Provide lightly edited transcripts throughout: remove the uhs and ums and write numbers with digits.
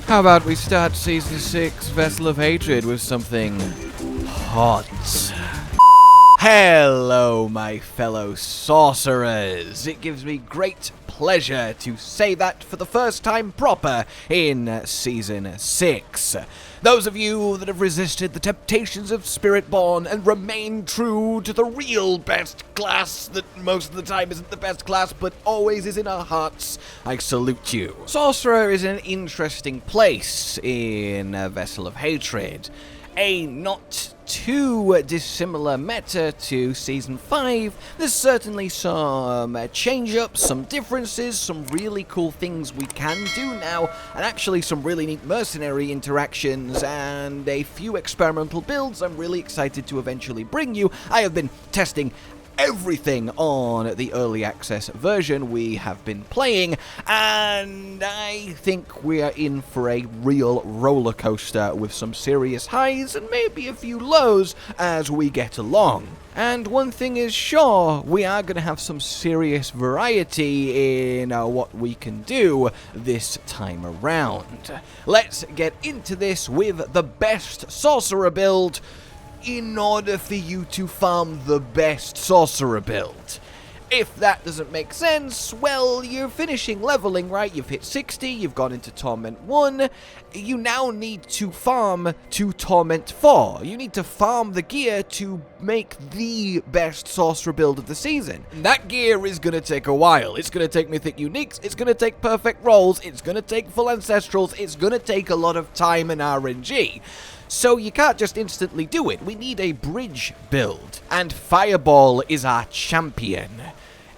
How about we start Season 6 Vessel of Hatred with something hot? Hello, my fellow sorcerers. It gives me great pleasure to say that for the first time proper in Season 6. Those of you that have resisted the temptations of Spiritborn and remain true to the real best class that most of the time isn't the best class but always is in our hearts, I salute you. Sorcerer is an interesting place in Vessel of Hatred. A not too dissimilar meta to Season 5. There's certainly some change-ups, some differences, some really cool things we can do now, and actually some really neat mercenary interactions, and a few experimental builds I'm really excited to eventually bring you. I have been testing everything on the early access version we have been playing, and I think we are in for a real roller coaster with some serious highs and maybe a few lows as we get along. And one thing is sure, we are going to have some serious variety in what we can do this time around. Let's get into this with the best sorcerer build in order for you to farm the best sorcerer build. If that doesn't make sense, well, you're finishing leveling, right? You've hit 60, you've gone into Torment 1, you now need to farm to Torment 4. You need to farm the gear to make the best sorcerer build of the season. And that gear is going to take a while. It's going to take mythic uniques, it's going to take perfect rolls, it's going to take full ancestrals, it's going to take a lot of time and RNG. So you can't just instantly do it. We need a bridge build. And Fireball is our champion.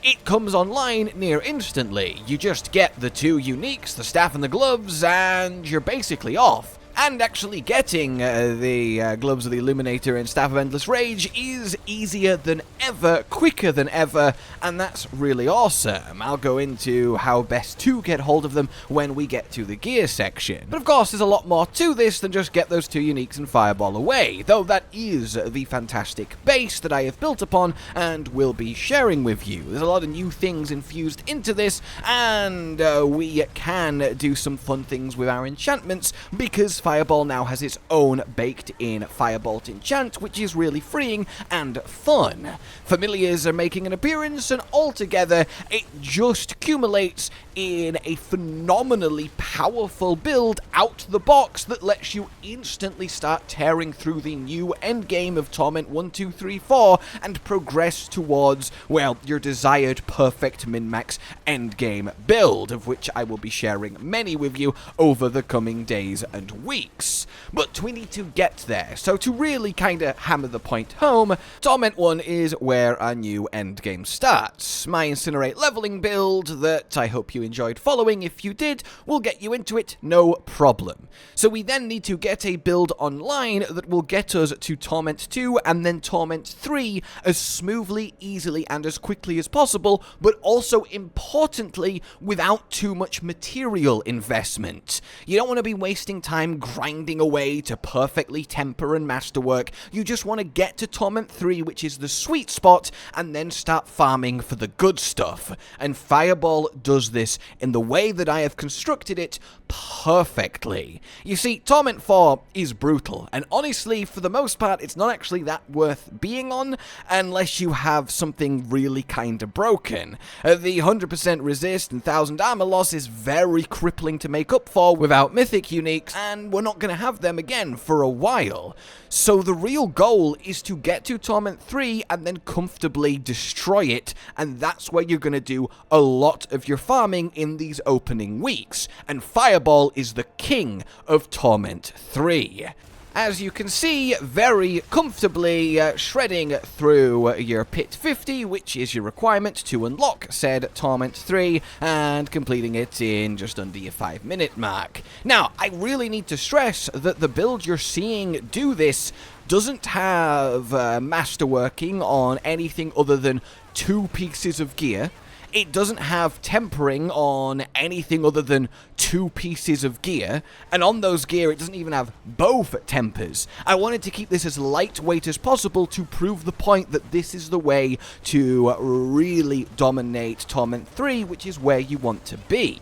It comes online near instantly. You just get the two uniques, the staff and the gloves, and you're basically off. And actually getting the Gloves of the Illuminator and Staff of Endless Rage is easier than ever, quicker than ever, and that's really awesome. I'll go into how best to get hold of them when we get to the gear section. But of course, there's a lot more to this than just get those two uniques and Fireball away, though that is the fantastic base that I have built upon and will be sharing with you. There's a lot of new things infused into this, and we can do some fun things with our enchantments, because Fireball now has its own baked-in Firebolt enchant, which is really freeing and fun. Familiars are making an appearance, and altogether, it just accumulates in a phenomenally powerful build out the box that lets you instantly start tearing through the new endgame of Torment 1, 2, 3, 4 and progress towards, well, your desired perfect min-max endgame build, of which I will be sharing many with you over the coming days and weeks. But we need to get there, so to really kind of hammer the point home, Torment 1 is where our new endgame starts. My Incinerate leveling build that I hope you enjoyed following. If you did, we'll get you into it, no problem. So we then need to get a build online that will get us to Torment 2 and then Torment 3 as smoothly, easily, and as quickly as possible, but also importantly, without too much material investment. You don't want to be wasting time grinding away to perfectly temper and masterwork. You just want to get to Torment 3, which is the sweet spot, and then start farming for the good stuff. And Fireball does this in the way that I have constructed it perfectly. You see, Torment 4 is brutal, and honestly, for the most part, it's not actually that worth being on unless you have something really kind of broken. The 100% resist and 1000 armor loss is very crippling to make up for without mythic uniques, and we're not going to have them again for a while. So the real goal is to get to Torment 3 and then comfortably destroy it, and that's where you're going to do a lot of your farming in these opening weeks, and Fireball is the king of Torment 3. As you can see, very comfortably shredding through your Pit 50, which is your requirement to unlock said Torment 3, and completing it in just under your 5-minute mark. Now, I really need to stress that the build you're seeing do this doesn't have masterworking on anything other than 2 pieces of gear. It doesn't have tempering on anything other than 2 pieces of gear, and on those gear it doesn't even have both tempers. I wanted to keep this as lightweight as possible to prove the point that this is the way to really dominate Torment 3, which is where you want to be.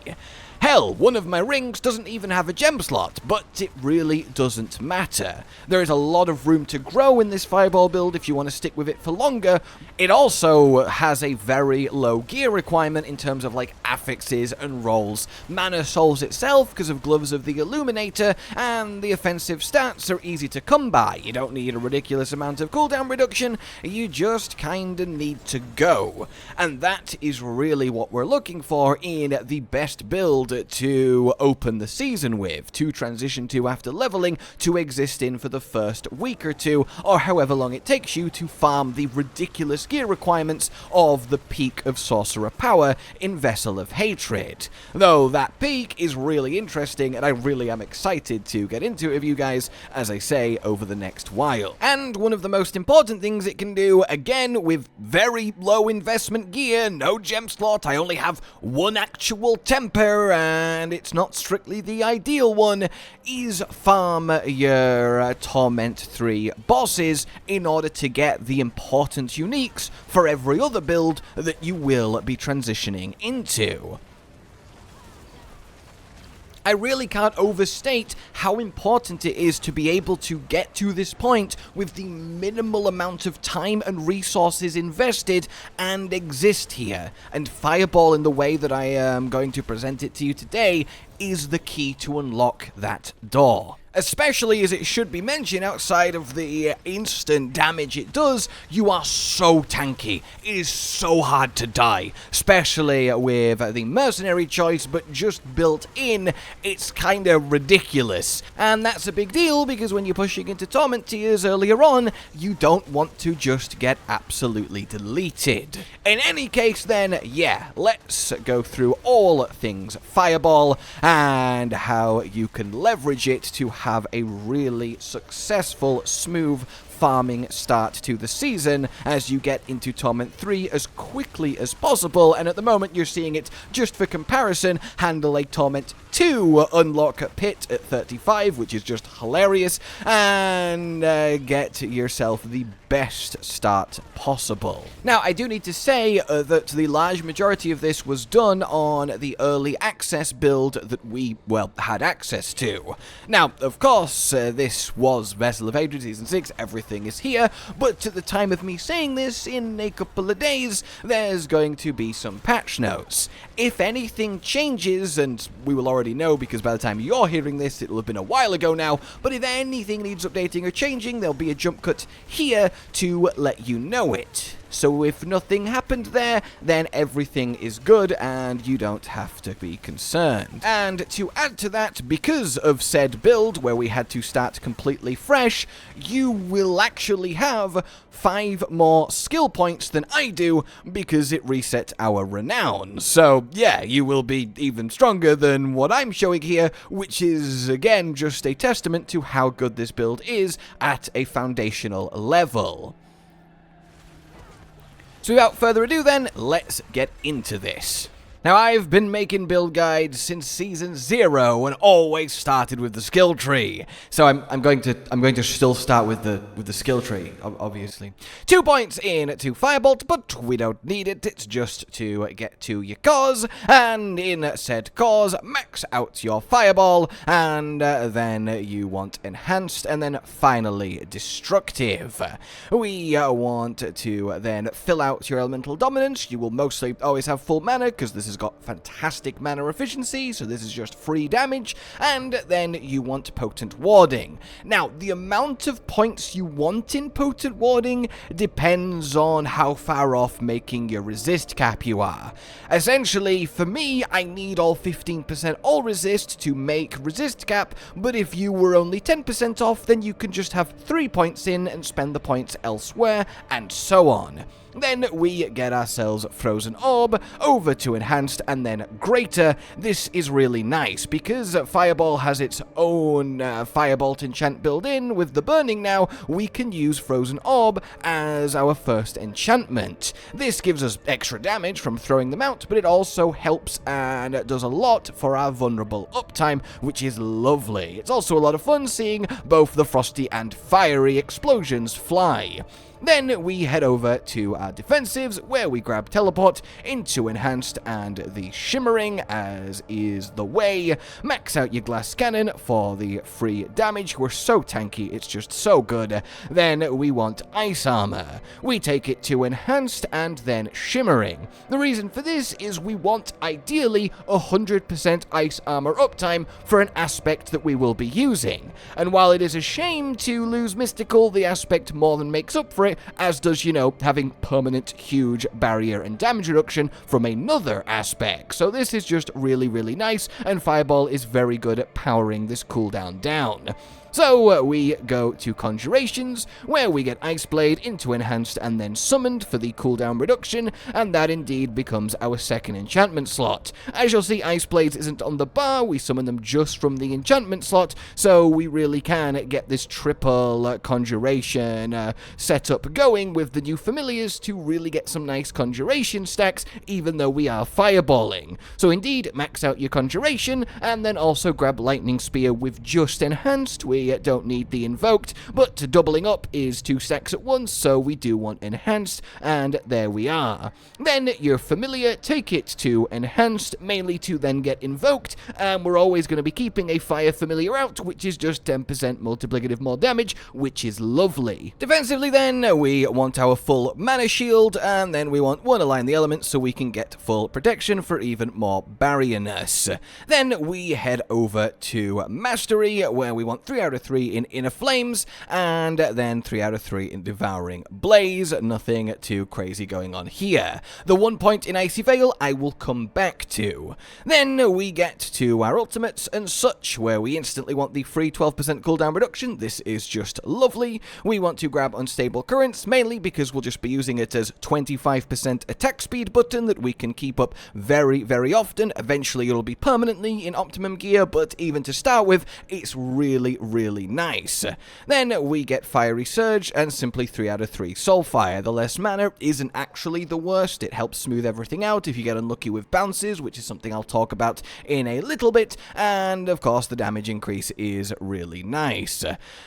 Hell, one of my rings doesn't even have a gem slot, but it really doesn't matter. There is a lot of room to grow in this fireball build if you want to stick with it for longer. It also has a very low gear requirement in terms of like affixes and rolls. Mana solves itself because of Gloves of the Illuminator, and the offensive stats are easy to come by. You don't need a ridiculous amount of cooldown reduction, you just kinda need to go. And that is really what we're looking for in the best build to open the season with, to transition to after leveling, to exist in for the first week or two, or however long it takes you to farm the ridiculous gear requirements of the peak of Sorcerer power in Vessel of Hatred. Though that peak is really interesting, and I really am excited to get into it with you guys, as I say, over the next while. And one of the most important things it can do, again, with very low investment gear, no gem slot, I only have one actual temper, and it's not strictly the ideal one, is farm your Torment 3 bosses in order to get the important uniques for every other build that you will be transitioning into. I really can't overstate how important it is to be able to get to this point with the minimal amount of time and resources invested and exist here. And Fireball, in the way that I am going to present it to you today, is the key to unlock that door. Especially as it should be mentioned, outside of the instant damage it does, you are so tanky. It is so hard to die, especially with the Mercenary choice, but just built in, it's kind of ridiculous. And that's a big deal, because when you're pushing into Torment tiers earlier on, you don't want to just get absolutely deleted. In any case then, yeah, let's go through all things Fireball, and how you can leverage it to have a really successful, smooth farming start to the season as you get into Torment 3 as quickly as possible. And at the moment you're seeing it, just for comparison, handle a Torment 2 unlock pit at 35, which is just hilarious, and get yourself the best start possible. Now, I do need to say that the large majority of this was done on the early access build that we, well, had access to. Now, of course, this was Vessel of Hated Season 6, everything is here, but at the time of me saying this, in a couple of days, there's going to be some patch notes. If anything changes, and we will already know because by the time you're hearing this, it'll have been a while ago now, but if anything needs updating or changing, there'll be a jump cut here to let you know it. So if nothing happened there, then everything is good and you don't have to be concerned. And to add to that, because of said build where we had to start completely fresh, you will actually have 5 more skill points than I do because it reset our renown. So yeah, you will be even stronger than what I'm showing here, which is again just a testament to how good this build is at a foundational level. So without further ado then, let's get into this. Now, I've been making build guides since Season 0 and always started with the skill tree. So I'm going to still start with the skill tree, obviously. 2 points in to Firebolt, but we don't need it. It's just to get to your cause, and in said cause, max out your Fireball, and then you want Enhanced, and then finally Destructive. We want to then fill out your Elemental Dominance. You will mostly always have full mana, because this is got fantastic mana efficiency, so this is just free damage, and then you want Potent Warding. Now, the amount of points you want in Potent Warding depends on how far off making your resist cap you are. Essentially, for me, I need all 15% all resist to make resist cap, but if you were only 10% off, then you can just have 3 points in and spend the points elsewhere, and so on. Then we get ourselves Frozen Orb, over to Enhanced, and then Greater. This is really nice, because Fireball has its own Firebolt enchant built in. With the Burning now, we can use Frozen Orb as our first enchantment. This gives us extra damage from throwing them out, but it also helps and does a lot for our vulnerable uptime, which is lovely. It's also a lot of fun seeing both the frosty and fiery explosions fly. Then we head over to our defensives, where we grab teleport into enhanced and the shimmering, as is the way. Max out your glass cannon for the free damage. We're so tanky, it's just so good. Then we want ice armor. We take it to enhanced and then shimmering. The reason for this is we want ideally 100% ice armor uptime for an aspect that we will be using. And while it is a shame to lose mystical, the aspect more than makes up for it, as does, you know, having permanent huge barrier and damage reduction from another aspect. So this is just really, really nice, and Fireball is very good at powering this cooldown down. So we go to Conjurations, where we get Ice Blade into Enhanced and then Summoned for the cooldown reduction, and that indeed becomes our second enchantment slot. As you'll see, Ice Blades isn't on the bar, we summon them just from the enchantment slot, so we really can get this triple Conjuration setup going with the new familiars to really get some nice Conjuration stacks, even though we are fireballing. So indeed, max out your Conjuration, and then also grab Lightning Spear with just Enhanced. We don't need the invoked, but doubling up is 2 stacks at once, so we do want enhanced, and there we are. Then your familiar, take it to enhanced, mainly to then get invoked, and we're always going to be keeping a fire familiar out, which is just 10% multiplicative more damage, which is lovely. Defensively then, we want our full mana shield, and then we want one align the elements so we can get full protection for even more barrierness. Then we head over to Mastery, where we want 3 out of 3 in Inner Flames, and then 3 out of 3 in Devouring Blaze. Nothing too crazy going on here. The 1 point in Icy Veil I will come back to. Then we get to our ultimates and such, where we instantly want the free 12% cooldown reduction. This is just lovely. We want to grab Unstable Currents, mainly because we'll just be using it as 25% attack speed button that we can keep up very, very often. Eventually it'll be permanently in optimum gear, but even to start with, it's really, really nice. Then we get Fiery Surge and simply 3 out of 3 Soulfire. The less mana isn't actually the worst. It helps smooth everything out if you get unlucky with bounces, which is something I'll talk about in a little bit, and of course the damage increase is really nice.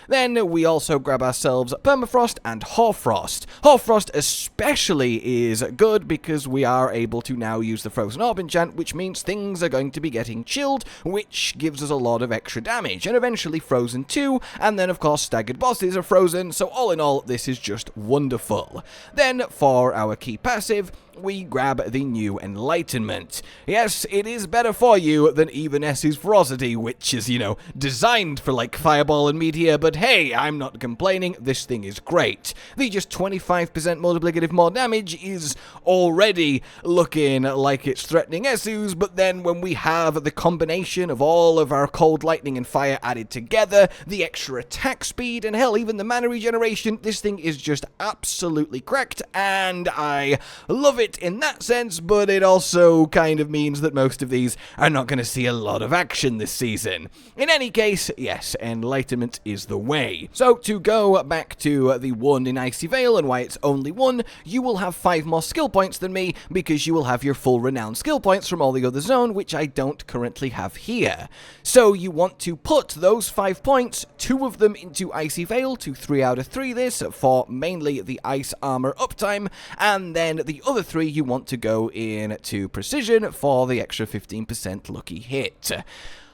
Then we also grab ourselves Permafrost and Hoarfrost. Hoarfrost especially is good because we are able to now use the Frozen Orb enchant, which means things are going to be getting chilled, which gives us a lot of extra damage, and eventually Frozen 2, and then of course staggered bosses are frozen, so all in all this is just wonderful. Then for our key passive, we grab the new Enlightenment. Yes, it is better for you than even S's Ferocity, which is, you know, designed for like Fireball and Meteor, but hey, I'm not complaining, this thing is great. The just 25% multiplicative more damage is already looking like it's threatening Esus, but then when we have the combination of all of our cold, lightning, and fire added together, the extra attack speed, and hell, even the mana regeneration, this thing is just absolutely cracked, and I love it in that sense, but it also kind of means that most of these are not going to see a lot of action this season. In any case, yes, Enlightenment is the way. So to go back to the 1 in Icy Veil and why it's only 1, you will have 5 more skill points than me because you will have your full renowned skill points from all the other zone, which I don't currently have here. So you want to put those 5 points, 2 of them into Icy Veil to 3 out of 3 this for mainly the ice armor uptime, and then the other 3 you want to go in to Precision for the extra 15% lucky hit.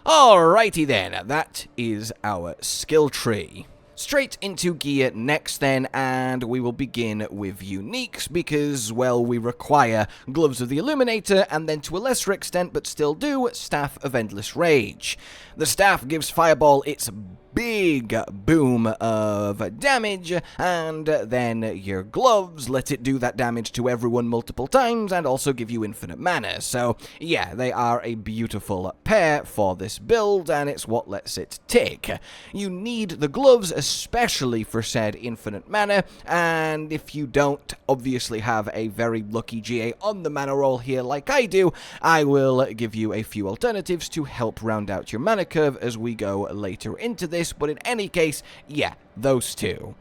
Alrighty then, that is our skill tree. Straight into gear next then, and we will begin with uniques because, well, we require Gloves of the Illuminator, and then to a lesser extent, but still do, Staff of Endless Rage. The staff gives Fireball its big boom of damage, and then your gloves let it do that damage to everyone multiple times and also give you infinite mana. So yeah, they are a beautiful pair for this build, and it's what lets it tick. You need the gloves especially for said infinite mana, and if you don't obviously have a very lucky GA on the mana roll here like I do, I will give you a few alternatives to help round out your mana curve as we go later into this, but in any case, yeah, those two.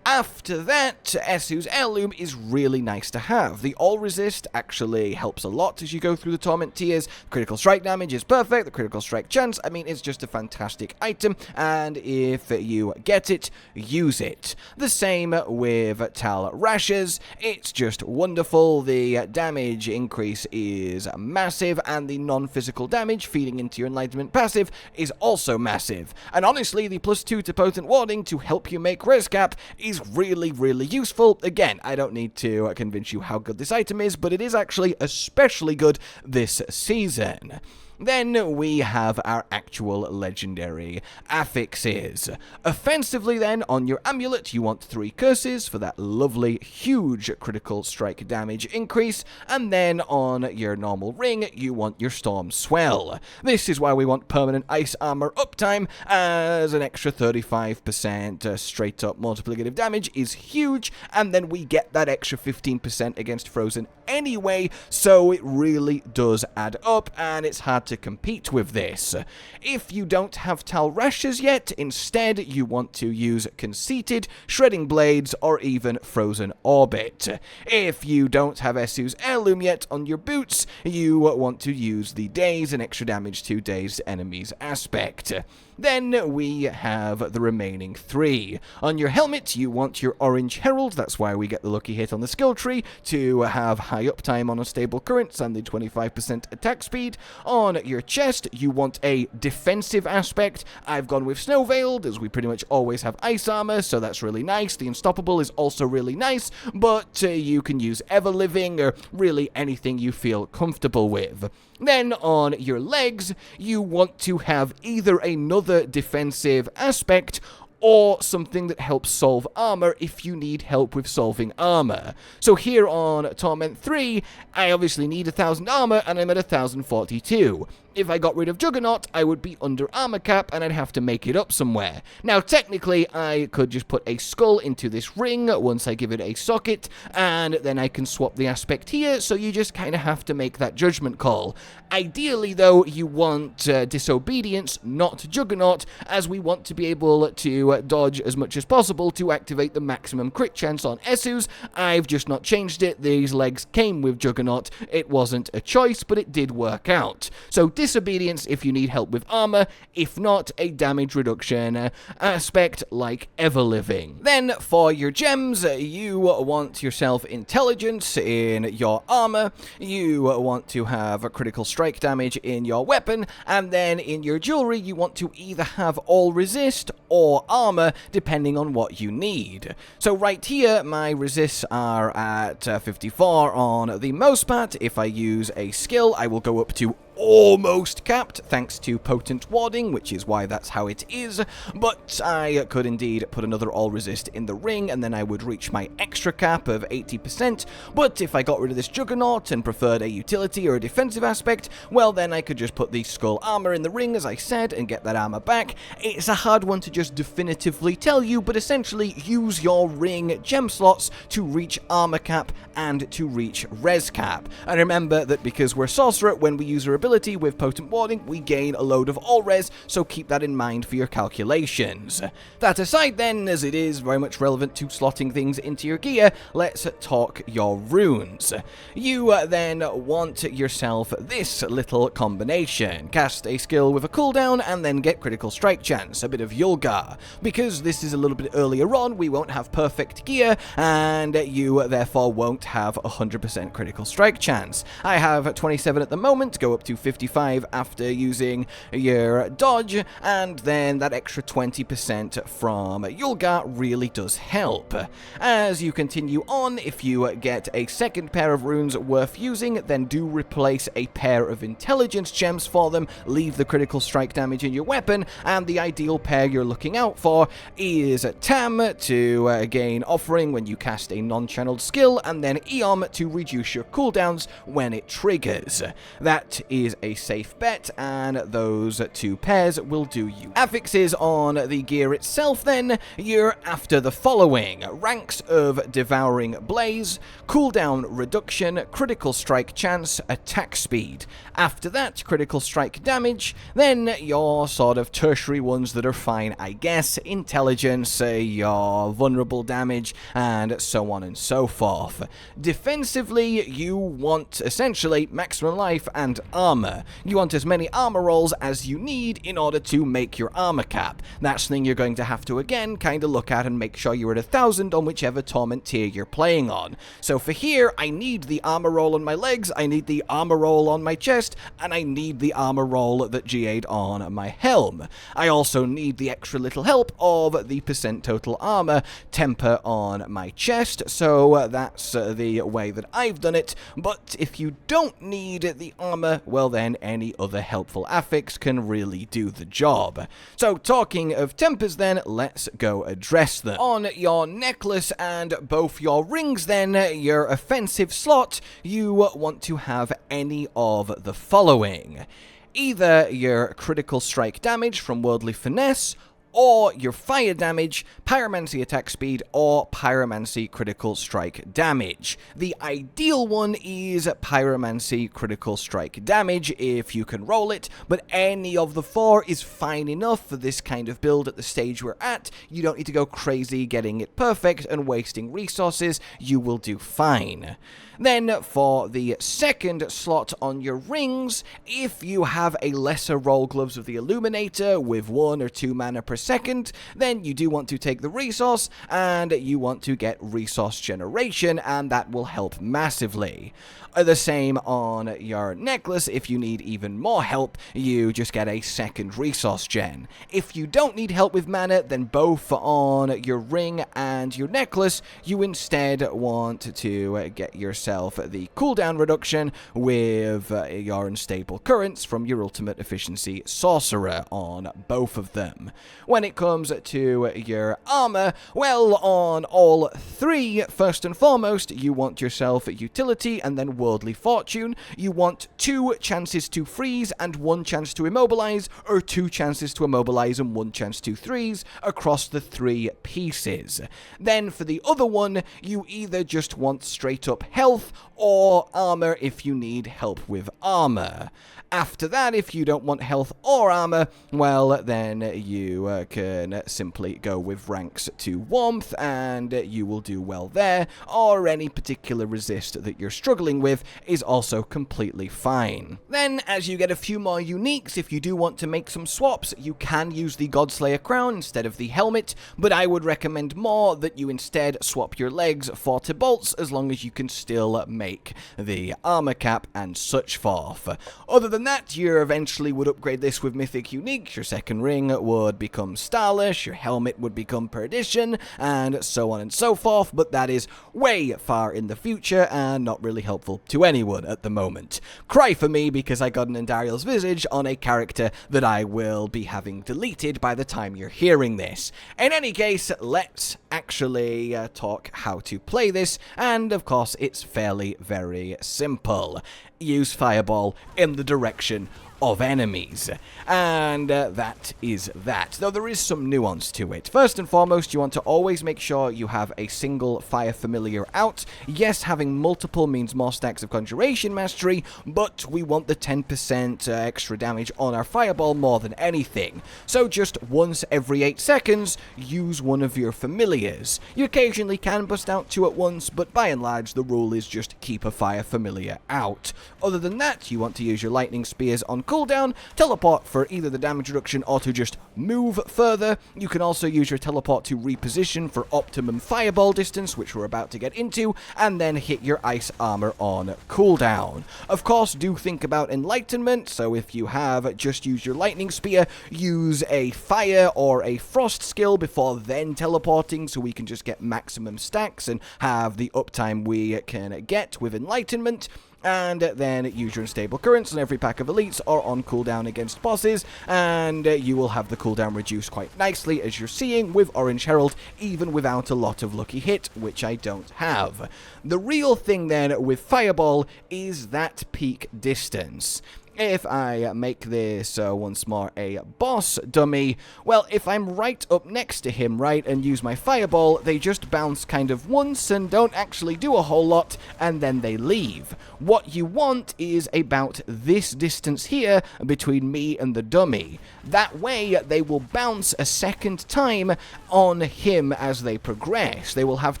After that, Esu's Heirloom is really nice to have. The all resist actually helps a lot as you go through the Torment tiers. Critical strike damage is perfect, the critical strike chance, I mean, it's just a fantastic item, and if you get it, use it. The same with Tal Rashes, it's just wonderful. The damage increase is massive, and the non-physical damage feeding into your Enlightenment passive is also massive. And honestly, the +2 to Potent Warding to help you make res cap is really, really useful. Again, I don't need to convince you how good this item is, but it is actually especially good this season. Then we have our actual legendary affixes. Offensively then, on your amulet, you want 3 curses for that lovely, huge critical strike damage increase, and then on your normal ring, you want your Storm Swell. This is why we want permanent ice armor uptime, as an extra 35% straight up multiplicative damage is huge, and then we get that extra 15% against frozen anyway, so it really does add up, and it's hard to compete with this. If you don't have Tal Rashes yet, instead you want to use Conceited, Shredding Blades, or even Frozen Orbit. If you don't have Esu's Heirloom yet on your boots, you want to use the Daze and extra damage to dazed enemies aspect. Then we have the remaining 3. On your helmet, you want your Orange Herald, that's why we get the lucky hit on the skill tree, to have high uptime on unstable currents and the 25% attack speed. On your chest, you want a defensive aspect. I've gone with Snow Veiled, as we pretty much always have ice armor, so that's really nice. The Unstoppable is also really nice, but you can use Ever Living, or really anything you feel comfortable with. Then on your legs, you want to have either another defensive aspect or something that helps solve armor if you need help with solving armor. So here on Torment 3, I obviously need 1000 armor and I'm at 1042. If I got rid of Juggernaut, I would be under armor cap and I'd have to make it up somewhere. Now, technically, I could just put a skull into this ring once I give it a socket, and then I can swap the aspect here, so you just kind of have to make that judgment call. Ideally, though, you want Disobedience, not Juggernaut, as we want to be able to dodge as much as possible to activate the maximum crit chance on Esu's. I've just not changed it. These legs came with Juggernaut. It wasn't a choice, but it did work out. So Disobedience if you need help with armor, if not, a damage reduction aspect like Ever Living. Then for your gems, you want yourself Intelligence in your armor, you want to have a critical strike damage in your weapon, and then in your jewelry you want to either have all resist or armor, depending on what you need. So right here, my resists are at 54 on the most part. If I use a skill, I will go up to almost capped, thanks to Potent Warding, which is why that's how it is, but I could indeed put another all resist in the ring, and then I would reach my extra cap of 80%, but if I got rid of this Juggernaut and preferred a utility or a defensive aspect, well then I could just put the Skull Armor in the ring, as I said, and get that armor back. It's a hard one to just definitively tell you, but essentially use your ring gem slots to reach armor cap and to reach res cap. And remember that because we're Sorcerer, when we use our ability with Potent Warding, we gain a load of all res, so keep that in mind for your calculations. That aside then, as it is very much relevant to slotting things into your gear, let's talk your runes. You then want yourself this little combination. Cast a skill with a cooldown and then get critical strike chance, a bit of Yulgar. Because this is a little bit earlier on, we won't have perfect gear, and you therefore won't have 100% critical strike chance. I have 27 at the moment, go up to 55 after using your dodge, and then that extra 20% from Yulgar really does help. As you continue on, if you get a second pair of runes worth using, then do replace a pair of intelligence gems for them, leave the critical strike damage in your weapon, and the ideal pair you're looking out for is Tam to gain offering when you cast a non-channeled skill, and then Eom to reduce your cooldowns when it triggers. That is is a safe bet, and those 2 pairs will do you. Affixes on the gear itself then, you're after the following: ranks of Devouring Blaze, cooldown reduction, critical strike chance, attack speed. After that, critical strike damage, then your sort of tertiary ones that are fine, I guess: intelligence, your vulnerable damage, and so on and so forth. Defensively, you want essentially maximum life and armor. You want as many armor rolls as you need in order to make your armor cap. That's something you're going to have to again kind of look at and make sure you're at 1,000 on whichever Torment tier you're playing on. So for here, I need the armor roll on my legs, I need the armor roll on my chest, and I need the armor roll that GA'd on my helm. I also need the extra little help of the percent total armor temper on my chest, so that's the way that I've done it. But if you don't need the armor, well then any other helpful affix can really do the job. So talking of tempers then, let's go address them. On your necklace and both your rings then, your offensive slot, you want to have any of the following: either your critical strike damage from Worldly Finesse, or your fire damage, pyromancy attack speed, or pyromancy critical strike damage. The ideal one is pyromancy critical strike damage if you can roll it, but any of the 4 is fine enough for this kind of build at the stage we're at. You don't need to go crazy getting it perfect and wasting resources, you will do fine. Then for the second slot on your rings, if you have a lesser roll Gloves of the Illuminator with 1 or 2 mana per second, then you do want to take the resource, and you want to get resource generation, and that will help massively. The same on your necklace. If you need even more help, you just get a second resource gen. If you don't need help with mana, then both on your ring and your necklace, you instead want to get yourself the cooldown reduction with your unstable currents from your ultimate efficiency Sorcerer on both of them. When it comes to your armor, well, on all 3, first and foremost, you want yourself utility and then Worldly Fortune. You want 2 chances to freeze and 1 chance to immobilize, or 2 chances to immobilize and 1 chance to freeze across the 3 pieces. Then for the other one, you either just want straight up health or armor if you need help with armor. After that, if you don't want health or armor, well, then you can simply go with ranks to warmth, and you will do well there, or any particular resist that you're struggling with is also completely fine. Then, as you get a few more uniques, if you do want to make some swaps, you can use the Godslayer crown instead of the helmet, but I would recommend more that you instead swap your legs for bolts, as long as you can still make the armor cap and such forth. Other than that, you eventually would upgrade this with mythic uniques. Your second ring would become Starless, your helmet would become Perdition, and so on and so forth, but that is way far in the future and not really helpful to anyone at the moment. Cry for me because I got an Endariel's Visage on a character that I will be having deleted by the time you're hearing this. In any case, let's actually talk how to play this, and of course it's fairly very simple. Use Fireball in the direction of enemies, and that is that, though there is some nuance to it. First and foremost, you want to always make sure you have a single fire familiar out. Yes, having multiple means more stacks of Conjuration Mastery, but we want the 10% extra damage on our Fireball more than anything. So just once every 8 seconds, use one of your familiars. You occasionally can bust out 2 at once, but by and large the rule is just keep a fire familiar out. Other than that, you want to use your lightning spears on cooldown, teleport for either the damage reduction or to just move further. You can also use your teleport to reposition for optimum fireball distance, which we're about to get into, and then hit your ice armor on cooldown. Of course, do think about enlightenment, so if you have just used your lightning spear, use a fire or a frost skill before then teleporting, so we can just get maximum stacks and have the uptime we can get with enlightenment. And then use your unstable currents on every pack of elites or on cooldown against bosses, and you will have the cooldown reduced quite nicely, as you're seeing with Orange Herald, even without a lot of lucky hit, which I don't have. The real thing then with Fireball is that peak distance. If I make this once more a boss dummy, well, if I'm right up next to him, right, and use my fireball, they just bounce kind of once and don't actually do a whole lot, and then they leave. What you want is about this distance here between me and the dummy. That way, they will bounce a second time on him as they progress. They will have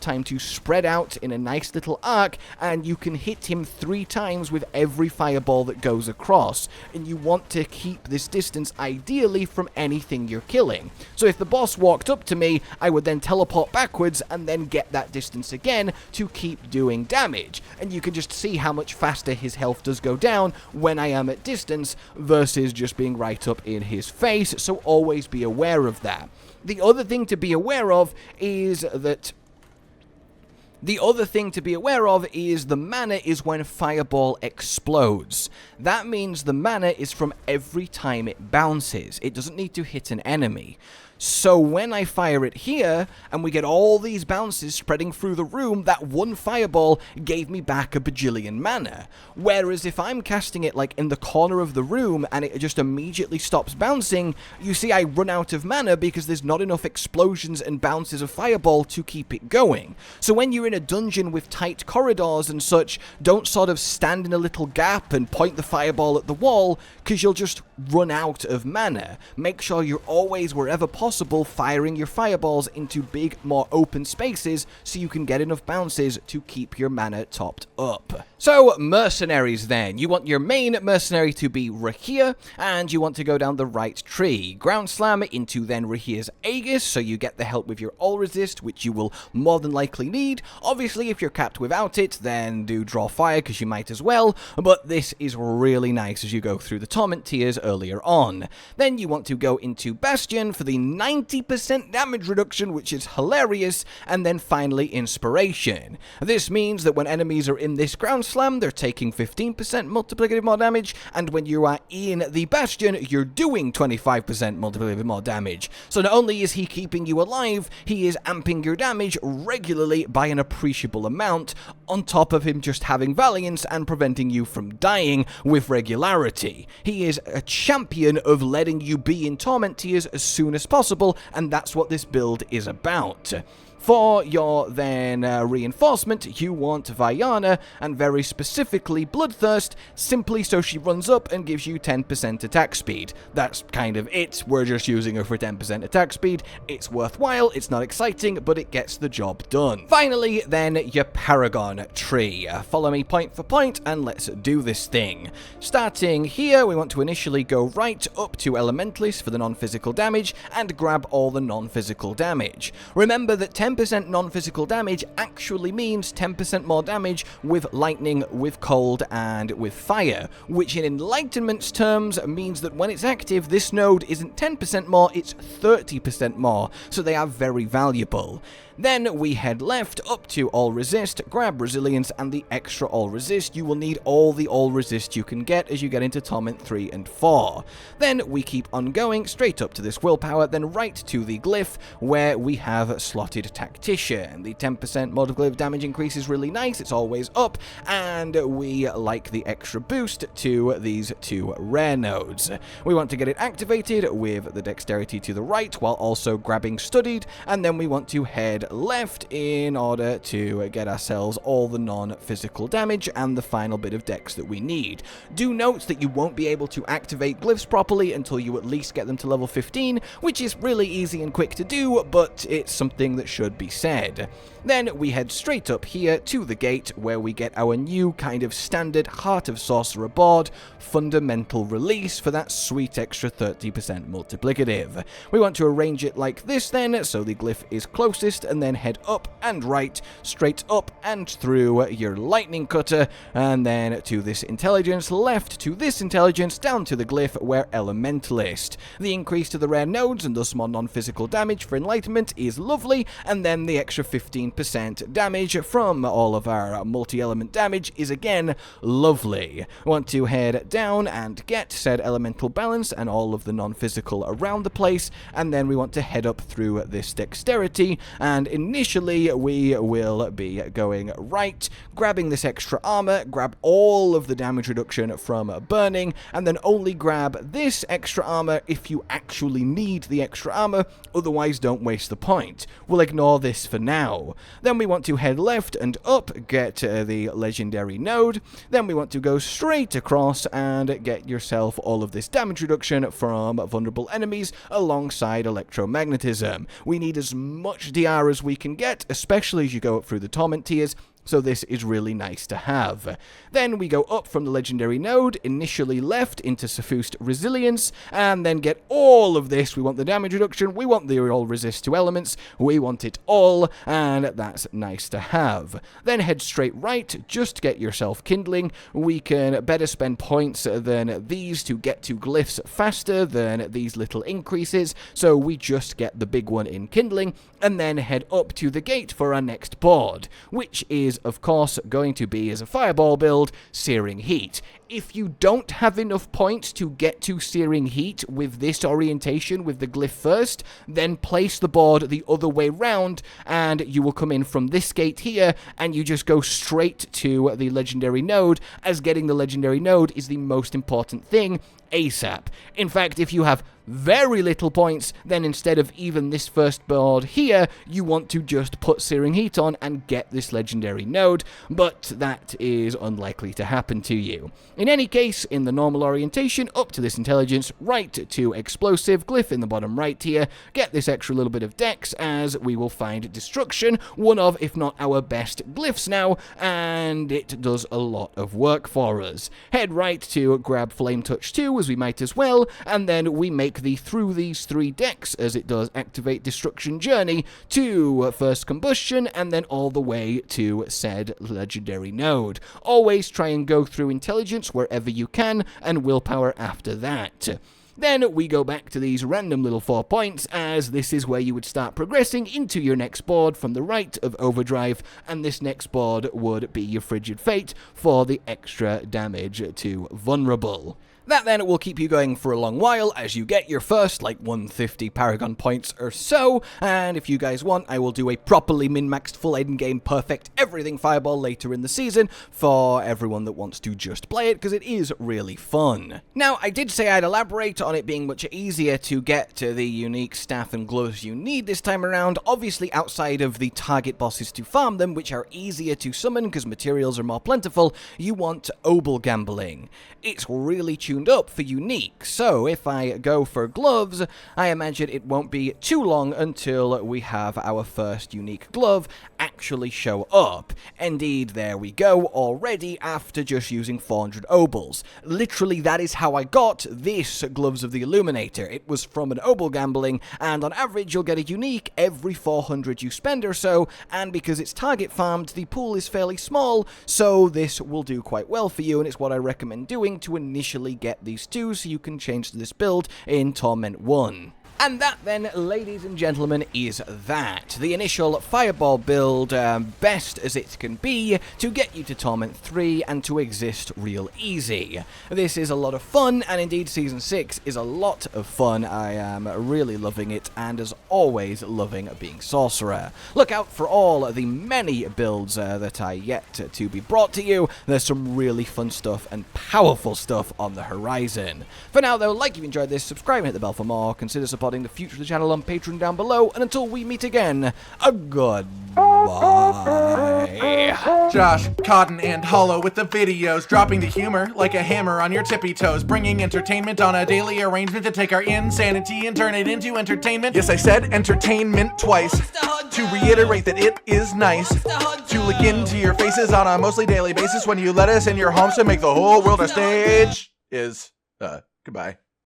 time to spread out in a nice little arc, and you can hit him 3 times with every fireball that goes across. And you want to keep this distance ideally from anything you're killing. So if the boss walked up to me, I would then teleport backwards and then get that distance again to keep doing damage. And you can just see how much faster his health does go down when I am at distance versus just being right up in his face, so always be aware of that. The other thing to be aware of is the mana is when fireball explodes. That means the mana is from every time it bounces. It doesn't need to hit an enemy. So when I fire it here, and we get all these bounces spreading through the room, that one fireball gave me back a bajillion mana. Whereas if I'm casting it like in the corner of the room, and it just immediately stops bouncing, you see I run out of mana because there's not enough explosions and bounces of fireball to keep it going. So when you're in a dungeon with tight corridors and such, don't sort of stand in a little gap and point the fireball at the wall, because you'll just run out of mana. Make sure you're always, wherever possible, firing your fireballs into big, more open spaces so you can get enough bounces to keep your mana topped up. So, mercenaries then. You want your main mercenary to be Rahir, and you want to go down the right tree. Ground slam into then Rahir's Aegis, so you get the help with your all resist, which you will more than likely need. Obviously, if you're capped without it, then do draw fire, because you might as well, but this is really nice as you go through the Torment tiers earlier on. Then you want to go into Bastion for the 90% damage reduction, which is hilarious, and then finally Inspiration. This means that when enemies are in this ground slam, they're taking 15% multiplicative more damage, and when you are in the Bastion, you're doing 25% multiplicative more damage. So not only is he keeping you alive, he is amping your damage regularly by an appreciable amount, on top of him just having Valiance and preventing you from dying with regularity. He is a champion of letting you be in Torment tiers as soon as possible, and that's what this build is about. For your then reinforcement, you want Vajana, and very specifically Bloodthirst, simply so she runs up and gives you 10% attack speed. That's kind of it. We're just using her for 10% attack speed. It's worthwhile, it's not exciting, but it gets the job done. Finally, then, your Paragon tree. Follow me point for point, and let's do this thing. Starting here, we want to initially go right up to Elementalist for the non-physical damage, and grab all the non-physical damage. Remember that 10% non-physical damage actually means 10% more damage with lightning, with cold, and with fire, which in Enlightenment's terms means that when it's active, this node isn't 10% more, it's 30% more, so they are very valuable. Then we head left up to All Resist, grab Resilience and the extra All Resist. You will need all the All Resist you can get as you get into Torment 3 and 4. Then we keep on going straight up to this Willpower, then right to the Glyph where we have Slotted Tactician. The 10% multiplicative damage increase is really nice, it's always up, and we like the extra boost to these 2 rare nodes. We want to get it activated with the Dexterity to the right while also grabbing Studied, and then we want to head left in order to get ourselves all the non-physical damage and the final bit of dex that we need. Do note that you won't be able to activate glyphs properly until you at least get them to level 15, which is really easy and quick to do, but it's something that should be said. Then we head straight up here to the gate where we get our new kind of standard Heart of Sorcerer board, Fundamental Release, for that sweet extra 30% multiplicative. We want to arrange it like this then, so the glyph is closest, and then head up and right, straight up and through your lightning cutter, and then to this intelligence, left to this intelligence, down to the glyph where Elementalist. The increase to the rare nodes and thus more non-physical damage for enlightenment is lovely, and then the extra 15% 1% damage from all of our multi-element damage is again lovely. We want to head down and get said elemental balance and all of the non-physical around the place, and then we want to head up through this dexterity, and initially we will be going right, grabbing this extra armor, grab all of the damage reduction from burning, and then only grab this extra armor if you actually need the extra armor, otherwise don't waste the point. We'll ignore this for now. Then we want to head left and up, get the legendary node, then we want to go straight across and get yourself all of this damage reduction from vulnerable enemies alongside electromagnetism. We need as much DR as we can get, especially as you go up through the Torment tiers, so this is really nice to have. Then we go up from the legendary node, initially left into Suffused Resilience, and then get all of this. We want the damage reduction, we want the all resist to elements, we want it all, and that's nice to have. Then head straight right, just get yourself kindling. We can better spend points than these to get to glyphs faster than these little increases, so we just get the big one in kindling, and then head up to the gate for our next board, which is of course going to be, as a fireball build, Searing Heat. If you don't have enough points to get to Searing Heat with this orientation, with the glyph first, then place the board the other way round, and you will come in from this gate here, and you just go straight to the legendary node, as getting the legendary node is the most important thing ASAP. In fact, if you have very little points, then instead of even this first board here, you want to just put Searing Heat on and get this legendary node, but that is unlikely to happen to you. In any case, in the normal orientation, up to this intelligence, right to explosive, glyph in the bottom right here, get this extra little bit of dex, as we will find destruction, one of, if not our best glyphs now, and it does a lot of work for us. Head right to grab Flame Touch 2, as we might as well, and then we make the through these 3 decks, as it does activate Destruction Journey, to First Combustion, and then all the way to said legendary node. Always try and go through intelligence wherever you can, and willpower after that. Then we go back to these random little 4 points, as this is where you would start progressing into your next board from the right of Overdrive, and this next board would be your Frigid Fate for the extra damage to vulnerable. That then will keep you going for a long while as you get your first, like, 150 Paragon points or so, and if you guys want, I will do a properly min-maxed full endgame perfect everything fireball later in the season for everyone that wants to just play it, because it is really fun. Now, I did say I'd elaborate on it being much easier to get to the unique staff and gloves you need this time around, obviously outside of the target bosses to farm them, which are easier to summon because materials are more plentiful. You want Obel Gambling. It's really tuned up for unique, so if I go for gloves, I imagine it won't be too long until we have our first unique glove actually show up. Indeed, there we go, already after just using 400 obels. Literally, that is how I got this Gloves of the Illuminator. It was from an obel gambling, and on average you'll get a unique every 400 you spend or so, and because it's target farmed, the pool is fairly small, so this will do quite well for you, and it's what I recommend doing to initially get these two so you can change to this build in Torment 1. And that then, ladies and gentlemen, is that. The initial Fireball build, best as it can be, to get you to Torment 3 and to exist real easy. This is a lot of fun, and indeed Season 6 is a lot of fun. I am really loving it, and as always, loving being Sorcerer. Look out for all the many builds that are yet to be brought to you. There's some really fun stuff and powerful stuff on the horizon. For now, though, like you've enjoyed this, subscribe and hit the bell for more. Consider supporting the future of the channel on Patreon down below, and until we meet again, a goodbye. Josh, Cotton, and Hollow with the videos, dropping the humor like a hammer on your tippy toes, bringing entertainment on a daily arrangement to take our insanity and turn it into entertainment. Yes, I said entertainment twice, to reiterate that it is nice to look into your faces on a mostly daily basis when you let us in your homes to make the whole world a stage. Goodbye.